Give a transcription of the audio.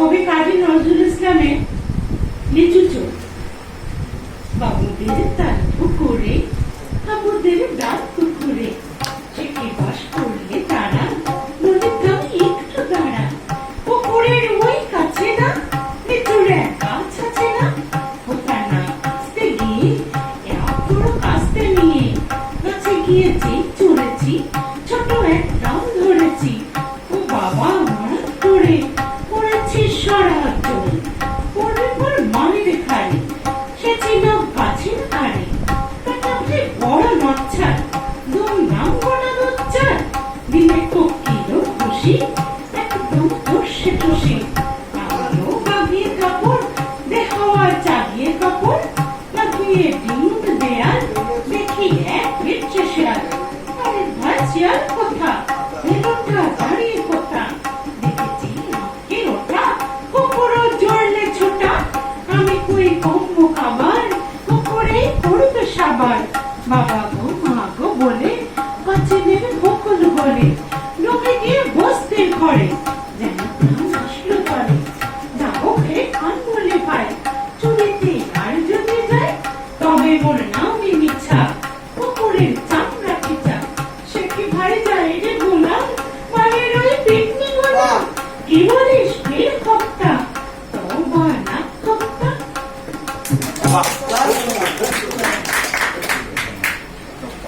কবি কাজী নজরুল ইসলামের লিচু চোখ। বাবুদের তার পুকুরে, বাবুদের ডাক পুকুরে, চেকে বাস করলে তারা নদীর ধারে একটু দাঁড়া। পুকুরের ওই কাছে না, লিচুর এক গাছ আছে না, ওটা না কাছতে গিয়ে এক বড় কাস্তে নিয়ে গাছে গিয়েছি, চড়েছি, ছোট এক ডাল ধরেছি। ও বাবা আমার করে পড়েছি সারা চল, পড়বে পর মানের খাই, সে ছিল গাছের আড়ে। কাটাতে বড় নচ্ছার, দুম নাম গোনা দচ্চার, দিনে কোকিল খুশি, একদম ঠসে ঠসে। আমিও বাগিয়ে কাপড়, দেখাওয়া চাগিয়ে কাপড়, লাগিয়ে ডিম দেয়াল, দেখি এক বেচ্ছে শেয়াল। আরে ভাই চেয়ার কোথা, ভেতরটা দাঁড়িয়ে কোথা, দেখেছি আঁকে ওঠা, কুকুরও জড়লে ছোটা। আমি কই কম্ব খাবার, কুকুরে করবে সাবার। বাবা গো মা গো বলে কাছে নেবে বকুল বলে, লোকে গিয়ে বসতে ঘরে, যেন প্রাণ আসলো তরে। যাবো খেয়ে খান বলে পাই, চুরিতে আর যদি যায়, তবে মোর নামই মিছা, কুকুরের চামড়া খিচা। সে কি ভাই যায় রে গোলাম, মায়ের ওই পিকনি গোলাম, কি